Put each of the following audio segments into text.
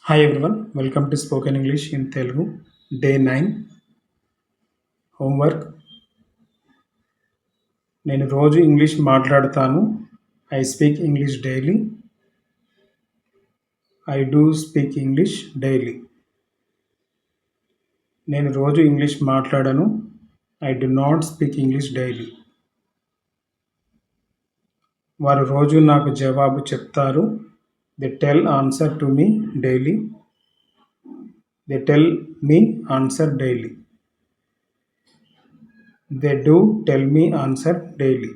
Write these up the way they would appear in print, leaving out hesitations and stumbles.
Hi everyone, welcome to Spoken English in Telugu. Day 9 homework. నేను రోజు English మాట్లాడతాను. I speak English daily. I do speak English daily. నేను రోజు English మాట్లాడను. I do not speak English daily. వారు రోజు నాకు జవాబు చెప్తారు. They tell answer to me daily. They tell me answer daily. They do tell me answer daily.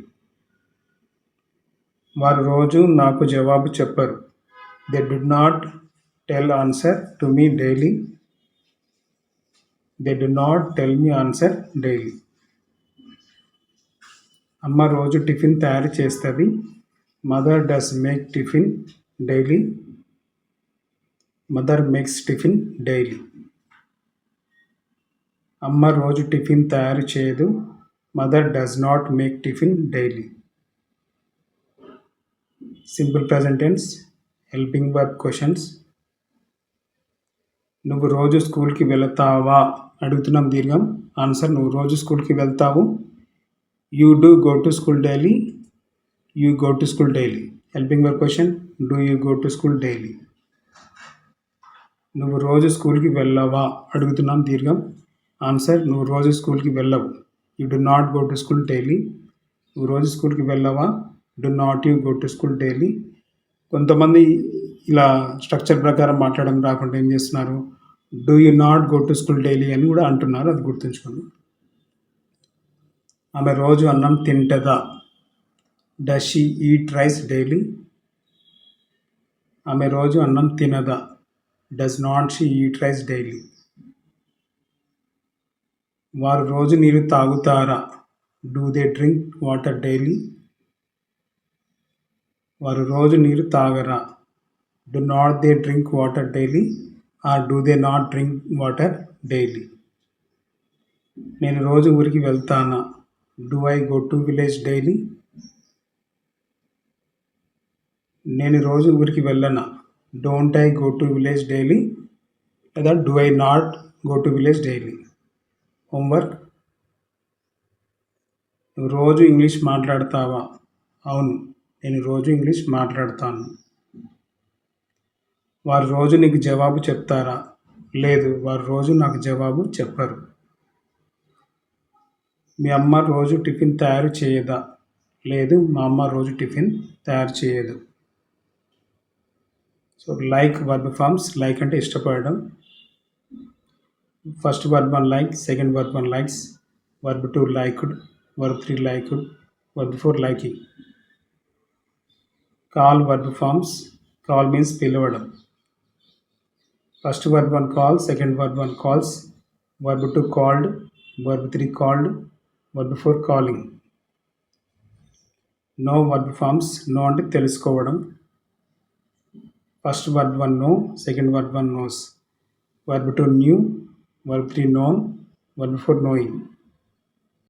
వారు రోజు నాకు జవాబు చెప్పరు. They do not tell answer to me daily. They do not tell me answer daily. అమ్మ రోజు tiffin తయారు చేస్తుంది. Mother does make tiffin daily. Mother makes tiffin daily. అమ్మ రోజు టిఫిన్ తయారు చేయదు. Mother does not make tiffin daily. Simple present tense, helping verb questions. నువ్వు రోజు స్కూల్కి వెళతావా అడుగుతున్నాం దీర్ఘం. ఆన్సర్ నువ్వు రోజు స్కూల్కి వెళ్తావు. You do go to school daily. You go to school daily. Helping verb question, do you go to school daily. నువ్వు రోజు స్కూల్కి వెళ్ళవా అడుగుతున్నాం దీర్ఘం. ఆన్సర్ నువ్వు రోజు స్కూల్కి వెళ్ళవు. You do not go to school daily. నువ్వు రోజు స్కూల్కి వెళ్ళవా. Do not you go to school daily. కొంతమంది ఇలా స్ట్రక్చర్ ప్రకారం మాట్లాడడం రాకుండా ఏం చేస్తున్నారు, do you not go to school daily అని కూడా అంటున్నారు. అది గుర్తుంచుకోండి. ఆమె రోజు అన్నం తింటదా. Does she eat rice daily. ఆమె రోజు అన్నం తినదా. Does not she eat rice daily. వారు రోజు నీరు తాగుతారా. Do they drink water daily. వారు రోజు నీరు తాగరా. Do not they drink water daily or do they not drink water daily. నేను రోజు ఊరికి వెళ్తానా. Do I go to village daily. నేను రోజు ఊరికి వెళ్ళనా. Don't I go to village daily లేదా do I not go to village daily. Homework. నువ్వు రోజు ఇంగ్లీష్ మాట్లాడతావా. అవును, నేను రోజు ఇంగ్లీష్ మాట్లాడతాను. వారు రోజు నీకు జవాబు చెప్తారా. లేదు, వారు రోజు నాకు జవాబు చెప్పరు. మీ అమ్మ రోజు టిఫిన్ తయారు చేయదా. లేదు, మా అమ్మ రోజు టిఫిన్ తయారు చేయదు. So like verb forms. Like అంటే ఇష్టపడడం. First verb 1 like, second verb 1 likes, verb 2 liked, verb 3 liked, verb 4 liking. Call verb forms. Call means పిలవడం. First verb 1 call, second verb 1 calls, verb 2 called, verb 3 called, verb 4 calling. Know verb forms. Know అంటే తెలుసుకోవడం. First verb 1 know, second verb 1 knows, verb 2 knew, verb 3 known, verb 4 knowing.